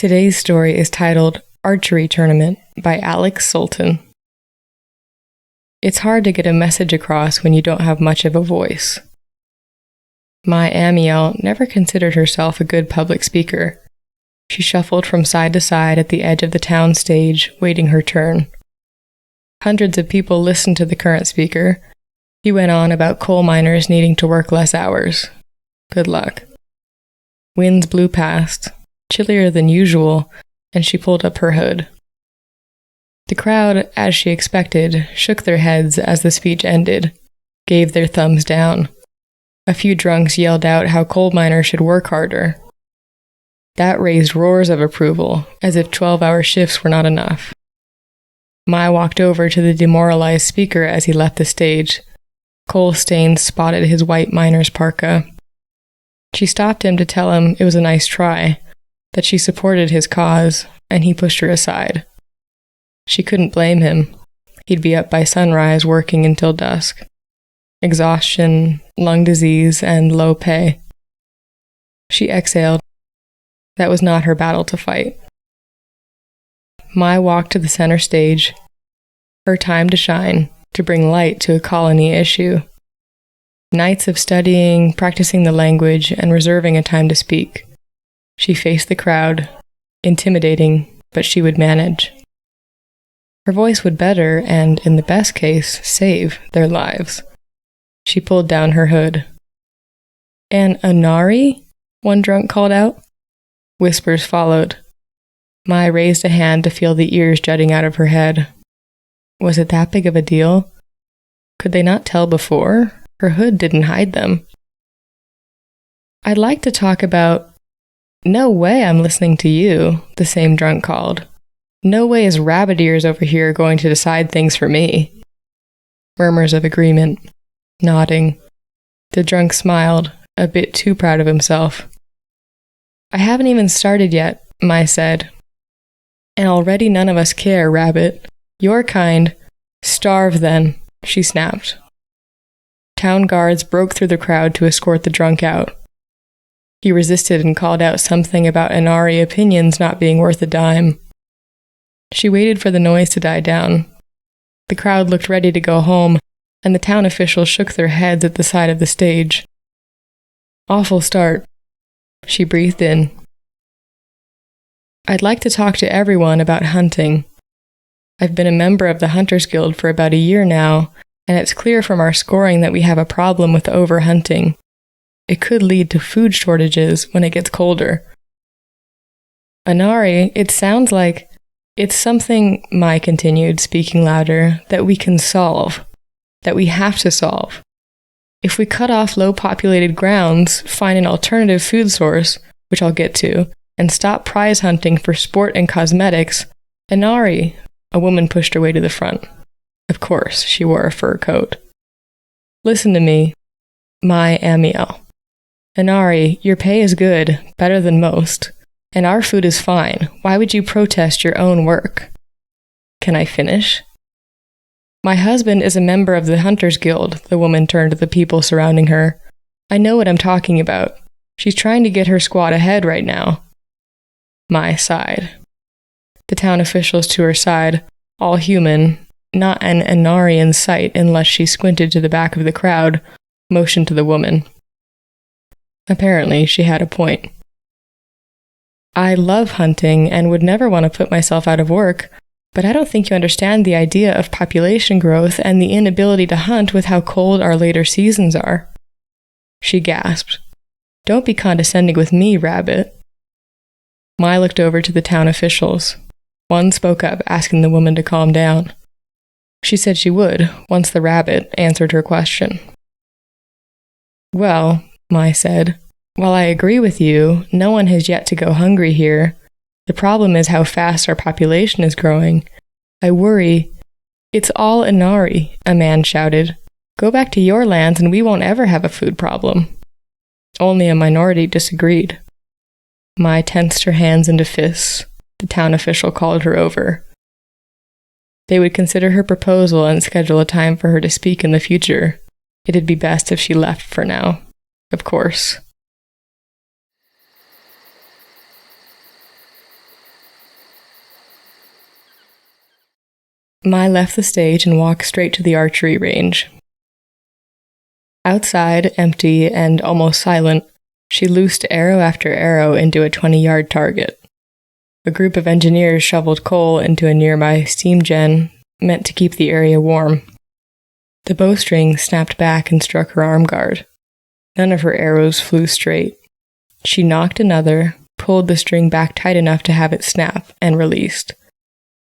Today's story is titled Archery Tournament by Sultan. It's hard to get a message across when you don't have much of a voice. My Amiel never considered herself a good public speaker. She shuffled from side to side at the edge of the town stage, waiting her turn. Hundreds of people listened to the current speaker. He went on about coal miners needing to work less hours. Good luck. Winds blew past, chillier than usual, and she pulled up her hood. The crowd, as she expected, shook their heads as the speech ended, gave their thumbs down. A few drunks yelled out how coal miners should work harder. That raised roars of approval, as if 12-hour shifts were not enough. Mai walked over to the demoralized speaker as he left the stage. Coal stains spotted his white miner's parka. She stopped him to tell him it was a nice try, that she supported his cause, and he pushed her aside. She couldn't blame him. He'd be up by sunrise working until dusk. Exhaustion, lung disease, and low pay. She exhaled. That was not her battle to fight. Mai walked to the center stage. Her time to shine, to bring light to a colony issue. Nights of studying, practicing the language, and reserving a time to speak. She faced the crowd, intimidating, but she would manage. Her voice would better and, in the best case, save their lives. She pulled down her hood. "An Anari?" one drunk called out. Whispers followed. Mai raised a hand to feel the ears jutting out of her head. Was it that big of a deal? Could they not tell before? Her hood didn't hide them. "I'd like to talk about—" "No way I'm listening to you," the same drunk called. "No way is rabbit ears over here going to decide things for me." Murmurs of agreement. Nodding. The drunk smiled, a bit too proud of himself. "I haven't even started yet," Mai said. "And already none of us care, Rabbit. Your kind—" "Starve then," she snapped. Town guards broke through the crowd to escort the drunk out. He resisted and called out something about Inari opinions not being worth a dime. She waited for the noise to die down. The crowd looked ready to go home, and the town officials shook their heads at the side of the stage. Awful start. She breathed in. "I'd like to talk to everyone about hunting. I've been a member of the Hunters Guild for about a year now, and it's clear from our scoring that we have a problem with overhunting. It could lead to food shortages when it gets colder." "Inari, it sounds like—" "It's something," Mai continued, speaking louder, "that we can solve. That we have to solve. If we cut off low-populated grounds, find an alternative food source, which I'll get to, and stop prize hunting for sport and cosmetics, Inari," a woman pushed her way to the front. Of course, she wore a fur coat. "Listen to me, my Amiel. Inari, your pay is good, better than most, and our food is fine. Why would you protest your own work?" "Can I finish?" "My husband is a member of the Hunters Guild," the woman turned to the people surrounding her. "I know what I'm talking about. She's trying to get her squad ahead right now." Mai sighed. The town officials to her side, all human, not an Inari in sight unless she squinted to the back of the crowd, motioned to the woman. Apparently, she had a point. "I love hunting and would never want to put myself out of work, but I don't think you understand the idea of population growth and the inability to hunt with how cold our later seasons are." She gasped. "Don't be condescending with me, Rabbit." Mai looked over to the town officials. One spoke up, asking the woman to calm down. She said she would, once the rabbit answered her question. "Well," Mai said, "while I agree with you, no one has yet to go hungry here. The problem is how fast our population is growing. I worry—" "It's all Inari," a man shouted. "Go back to your lands and we won't ever have a food problem." Only a minority disagreed. Mai tensed her hands into fists. The town official called her over. They would consider her proposal and schedule a time for her to speak in the future. It'd be best if she left for now. Of course. Mai left the stage and walked straight to the archery range. Outside, empty and almost silent, she loosed arrow after arrow into a 20-yard target. A group of engineers shoveled coal into a nearby steam gen, meant to keep the area warm. The bowstring snapped back and struck her arm guard. None of her arrows flew straight. She knocked another, pulled the string back tight enough to have it snap, and released.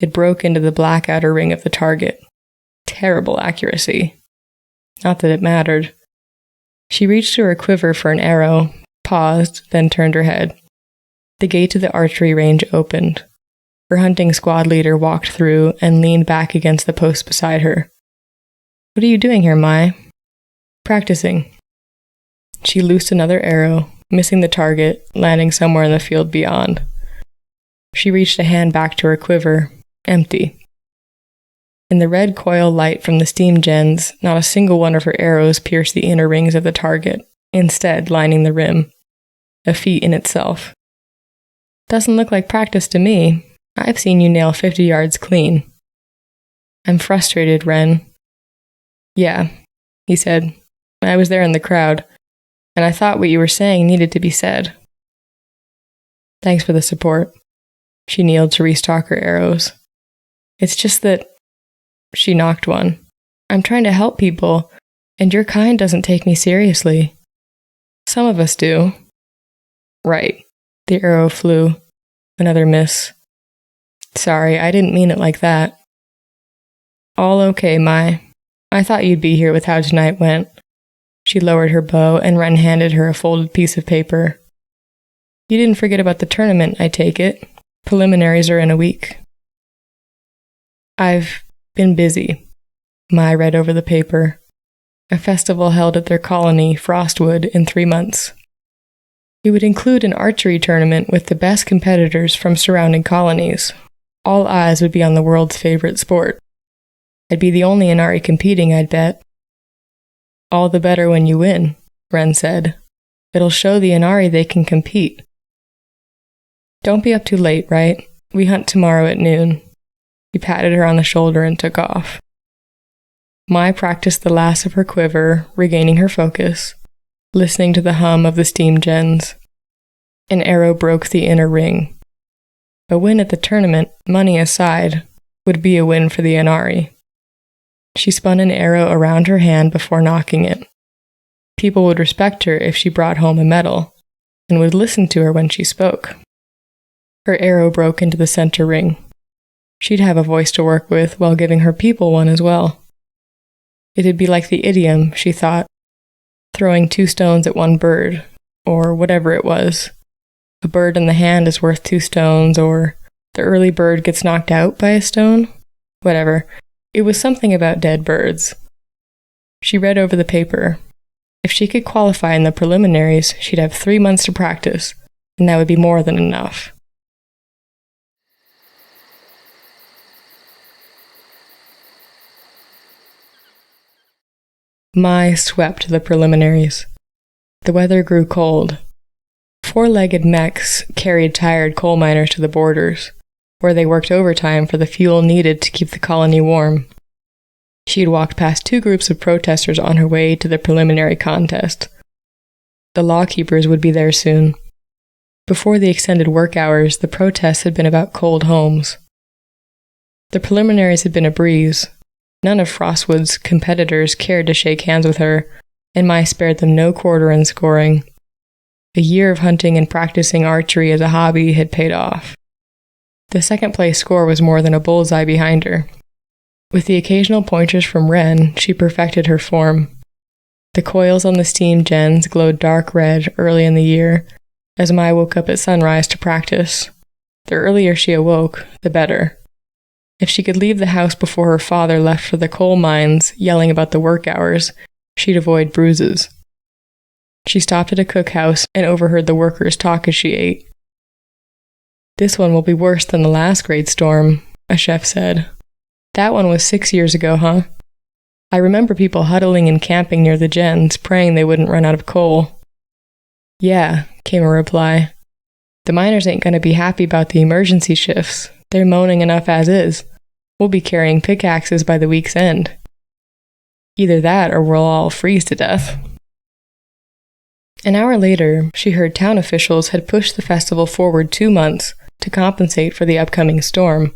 It broke into the black outer ring of the target. Terrible accuracy. Not that it mattered. She reached to her quiver for an arrow, paused, then turned her head. The gate to the archery range opened. Her hunting squad leader walked through and leaned back against the post beside her. "What are you doing here, Mai?" "Practicing." She loosed another arrow, missing the target, landing somewhere in the field beyond. She reached a hand back to her quiver, empty. In the red coil light from the steam gens, not a single one of her arrows pierced the inner rings of the target, instead lining the rim. A feat in itself. "Doesn't look like practice to me. I've seen you nail 50 yards clean." "I'm frustrated, Ren." "Yeah," he said. "I was there in the crowd, and I thought what you were saying needed to be said." "Thanks for the support." She kneeled to restock her arrows. "It's just that..." She knocked one. "I'm trying to help people, and your kind doesn't take me seriously." "Some of us do." "Right." The arrow flew. Another miss. "Sorry, I didn't mean it like that." "All okay, Mai. I thought you'd be here with how tonight went." She lowered her bow, and Ren handed her a folded piece of paper. "You didn't forget about the tournament, I take it. Preliminaries are in a week." "I've been busy." Mai read over the paper. "A festival held at their colony, Frostwood, in 3 months. It would include an archery tournament with the best competitors from surrounding colonies. All eyes would be on the world's favorite sport. I'd be the only Inari competing, I'd bet." "All the better when you win," Ren said. "It'll show the Inari they can compete." "Don't be up too late, right? We hunt tomorrow at noon." He patted her on the shoulder and took off. Mai practiced the last of her quiver, regaining her focus, listening to the hum of the steam gens. An arrow broke the inner ring. A win at the tournament, money aside, would be a win for the Inari. She spun an arrow around her hand before knocking it. People would respect her if she brought home a medal, and would listen to her when she spoke. Her arrow broke into the center ring. She'd have a voice to work with while giving her people one as well. It'd be like the idiom, she thought, throwing 2 stones at one bird, or whatever it was. A bird in the hand is worth 2 stones, or the early bird gets knocked out by a stone. Whatever. It was something about dead birds. She read over the paper. If she could qualify in the preliminaries, she'd have 3 months to practice, and that would be more than enough. Mai swept the preliminaries. The weather grew cold. 4-legged mechs carried tired coal miners to the borders, where they worked overtime for the fuel needed to keep the colony warm. She had walked past 2 groups of protesters on her way to the preliminary contest. The lawkeepers would be there soon. Before the extended work hours, the protests had been about cold homes. The preliminaries had been a breeze. None of Frostwood's competitors cared to shake hands with her, and Mai spared them no quarter in scoring. A year of hunting and practicing archery as a hobby had paid off. The second-place score was more than a bullseye behind her. With the occasional pointers from Ren, she perfected her form. The coils on the steam gens glowed dark red early in the year, as Mai woke up at sunrise to practice. The earlier she awoke, the better. If she could leave the house before her father left for the coal mines, yelling about the work hours, she'd avoid bruises. She stopped at a cookhouse and overheard the workers talk as she ate. "This one will be worse than the last great storm," a chef said. "That one was 6 years ago, huh? I remember people huddling and camping near the gens, praying they wouldn't run out of coal." "Yeah," came a reply. "The miners ain't going to be happy about the emergency shifts. They're moaning enough as is. We'll be carrying pickaxes by the week's end. Either that or we'll all freeze to death. An hour later, she heard town officials had pushed the festival forward 2 months to compensate for the upcoming storm.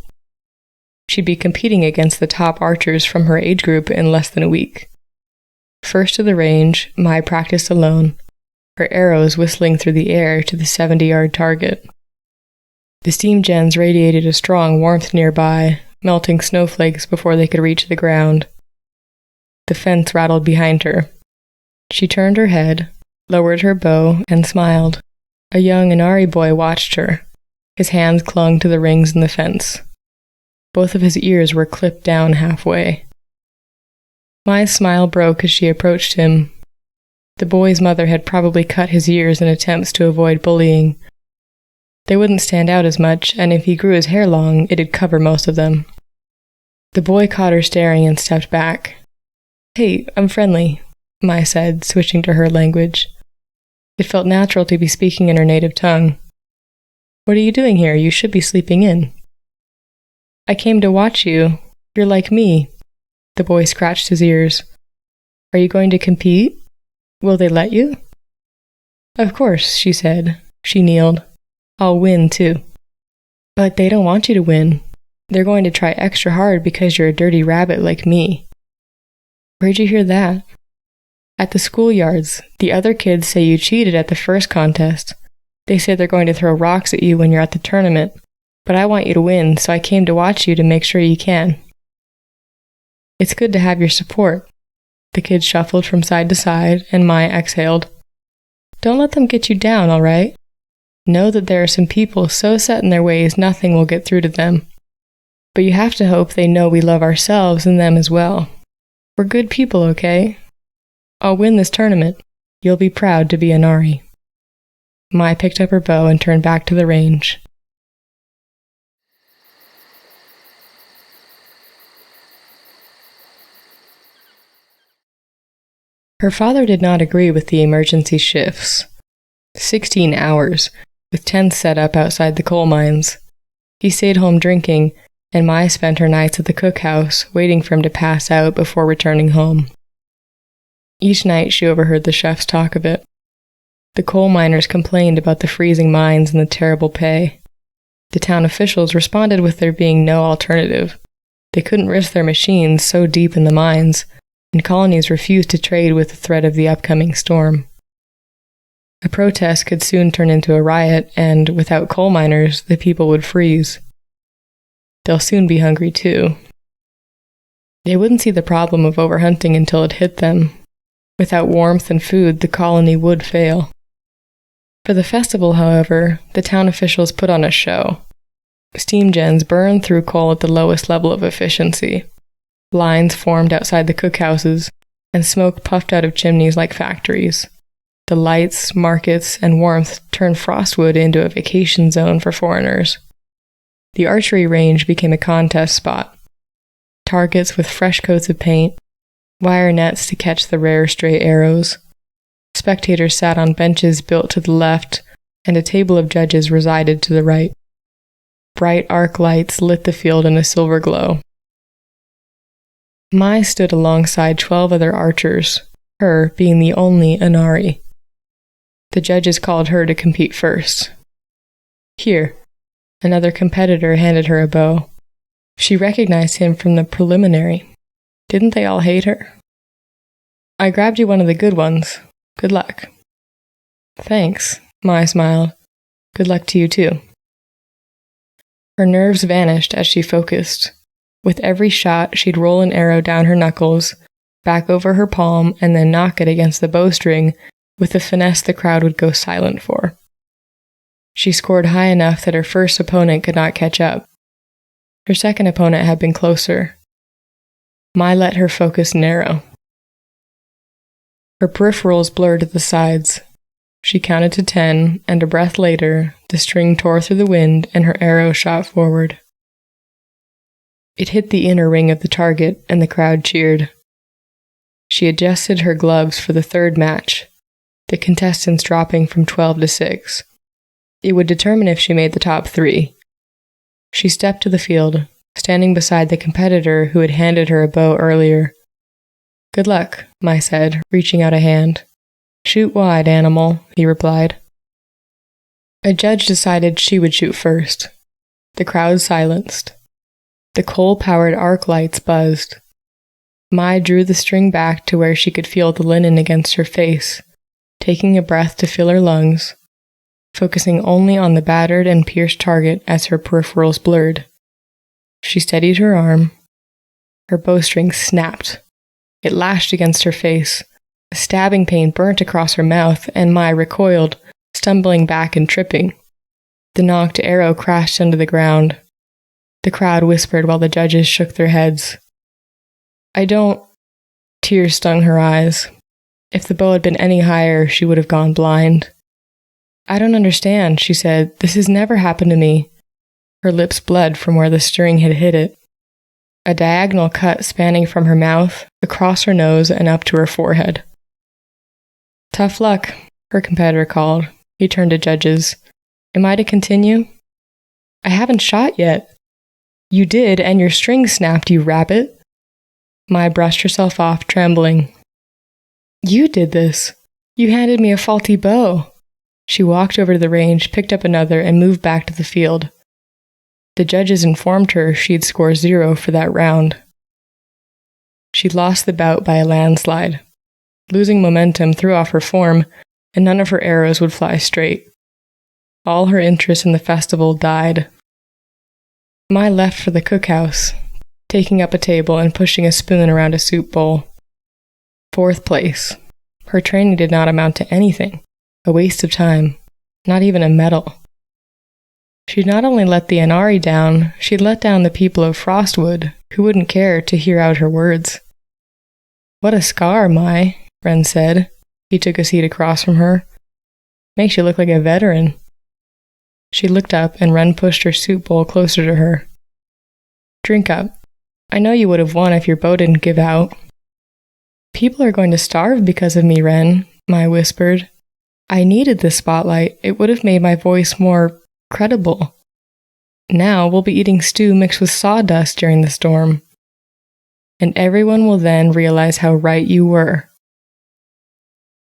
She'd be competing against the top archers from her age group in less than a week. First to the range, Mai practiced alone, her arrows whistling through the air to the 70-yard target. The steam gens radiated a strong warmth nearby, melting snowflakes before they could reach the ground. The fence rattled behind her. She turned her head, lowered her bow, and smiled. A young Inari boy watched her. His hands clung to the rings in the fence. Both of his ears were clipped down halfway. Mai's smile broke as she approached him. The boy's mother had probably cut his ears in attempts to avoid bullying. They wouldn't stand out as much, and if he grew his hair long, it'd cover most of them. The boy caught her staring and stepped back. "Hey, I'm friendly," Mai said, switching to her language. It felt natural to be speaking in her native tongue. "What are you doing here? You should be sleeping in." "I came to watch you. You're like me." The boy scratched his ears. "Are you going to compete? Will they let you?" "Of course," she said. She kneeled. "I'll win, too." "But they don't want you to win. They're going to try extra hard because you're a dirty rabbit like me." "Where'd you hear that?" "At the schoolyards. The other kids say you cheated at the first contest. They say they're going to throw rocks at you when you're at the tournament. But I want you to win, so I came to watch you to make sure you can." "It's good to have your support." The kids shuffled from side to side, and Mai exhaled. "Don't let them get you down, all right? Know that there are some people so set in their ways nothing will get through to them. But you have to hope they know we love ourselves and them as well. We're good people, okay? I'll win this tournament. You'll be proud to be an Ari." Mai picked up her bow and turned back to the range. Her father did not agree with the emergency shifts. 16 hours, with tents set up outside the coal mines. He stayed home drinking, and Mai spent her nights at the cookhouse, waiting for him to pass out before returning home. Each night she overheard the chefs talk of it. The coal miners complained about the freezing mines and the terrible pay. The town officials responded with there being no alternative. They couldn't risk their machines so deep in the mines, and colonies refused to trade with the threat of the upcoming storm. A protest could soon turn into a riot, and without coal miners, the people would freeze. They'll soon be hungry too. They wouldn't see the problem of overhunting until it hit them. Without warmth and food, the colony would fail. For the festival, however, the town officials put on a show. Steam gens burned through coal at the lowest level of efficiency. Lines formed outside the cookhouses, and smoke puffed out of chimneys like factories. The lights, markets, and warmth turned Frostwood into a vacation zone for foreigners. The archery range became a contest spot. Targets with fresh coats of paint, wire nets to catch the rare stray arrows. Spectators sat on benches built to the left, and a table of judges resided to the right. Bright arc lights lit the field in a silver glow. Mai stood alongside 12 other archers, her being the only Inari. The judges called her to compete first. "Here." Another competitor handed her a bow. She recognized him from the preliminary. Didn't they all hate her? "I grabbed you one of the good ones. Good luck." "Thanks," Mai smiled. "Good luck to you too." Her nerves vanished as she focused. With every shot, she'd roll an arrow down her knuckles, back over her palm, and then knock it against the bowstring with a finesse the crowd would go silent for. She scored high enough that her first opponent could not catch up. Her second opponent had been closer. Mai let her focus narrow. Her peripherals blurred at the sides. She counted to 10, and a breath later, the string tore through the wind and her arrow shot forward. It hit the inner ring of the target, and the crowd cheered. She adjusted her gloves for the third match, the contestants dropping from 12 to 6. It would determine if she made the top 3. She stepped to the field, standing beside the competitor who had handed her a bow earlier. "Good luck," Mai said, reaching out a hand. "Shoot wide, animal," he replied. A judge decided she would shoot first. The crowd silenced. The coal-powered arc lights buzzed. Mai drew the string back to where she could feel the linen against her face, taking a breath to fill her lungs, focusing only on the battered and pierced target as her peripherals blurred. She steadied her arm. Her bowstring snapped. It lashed against her face. A stabbing pain burnt across her mouth, and Mai recoiled, stumbling back and tripping. The nocked arrow crashed into the ground. The crowd whispered while the judges shook their heads. "I don't..." Tears stung her eyes. If the bow had been any higher, she would have gone blind. "I don't understand," she said. "This has never happened to me." Her lips bled from where the string had hit it. A diagonal cut spanning from her mouth, across her nose, and up to her forehead. "Tough luck," her competitor called. He turned to judges. "Am I to continue?" "I haven't shot yet." "You did, and your string snapped, you rabbit." Mai brushed herself off, trembling. "You did this. You handed me a faulty bow." She walked over to the range, picked up another, and moved back to the field. The judges informed her she'd score 0 for that round. She'd lost the bout by a landslide. Losing momentum threw off her form, and none of her arrows would fly straight. All her interest in the festival died. Mai left for the cookhouse, taking up a table and pushing a spoon around a soup bowl. 4th place. Her training did not amount to anything. A waste of time. Not even a medal. She'd not only let the Inari down, she'd let down the people of Frostwood, who wouldn't care to hear out her words. "What a scar, Mai," Ren said. He took a seat across from her. "Makes you look like a veteran." She looked up and Ren pushed her soup bowl closer to her. "Drink up. I know you would have won if your bow didn't give out." "People are going to starve because of me, Ren," Mai whispered. "I needed this spotlight. It would have made my voice more credible. Now we'll be eating stew mixed with sawdust during the storm. And everyone will then realize how right you were."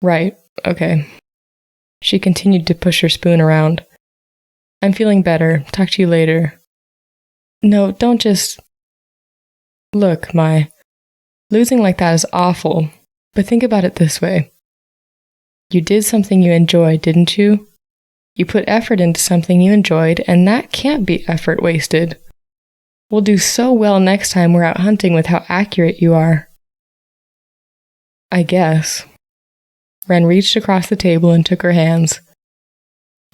"Right, okay." She continued to push her spoon around. "I'm feeling better. Talk to you later." "No, don't just..." "Look, Mai, losing like that is awful, but think about it this way. You did something you enjoyed, didn't you? You put effort into something you enjoyed, and that can't be effort wasted. We'll do so well next time we're out hunting with how accurate you are." "I guess." Ren reached across the table and took her hands.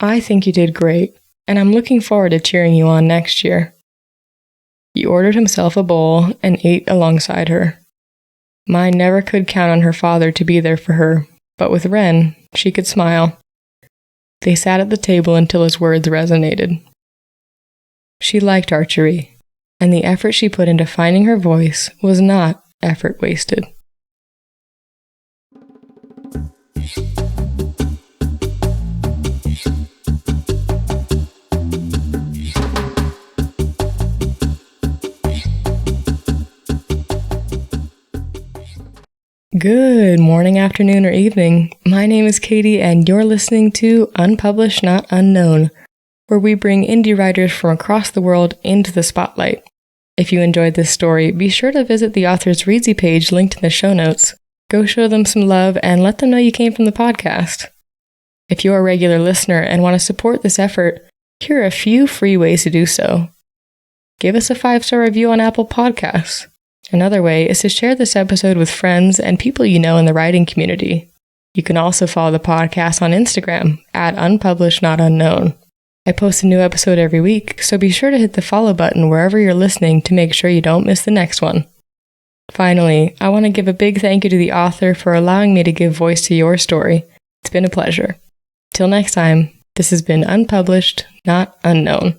"I think you did great, and I'm looking forward to cheering you on next year." He ordered himself a bowl and ate alongside her. Mai never could count on her father to be there for her, but with Ren, she could smile. They sat at the table until his words resonated. She liked archery, and the effort she put into finding her voice was not effort wasted. Good morning, afternoon, or evening. My name is Katie, and you're listening to Unpublished, Not Unknown, where we bring indie writers from across the world into the spotlight. If you enjoyed this story, be sure to visit the author's Readsy page linked in the show notes. Go show them some love and let them know you came from the podcast. If you're a regular listener and want to support this effort, here are a few free ways to do so. Give us a 5-star review on Apple Podcasts. Another way is to share this episode with friends and people you know in the writing community. You can also follow the podcast on Instagram at Unpublished Not Unknown. I post a new episode every week, so be sure to hit the follow button wherever you're listening to make sure you don't miss the next one. Finally, I want to give a big thank you to the author for allowing me to give voice to your story. It's been a pleasure. Till next time, this has been Unpublished, Not Unknown.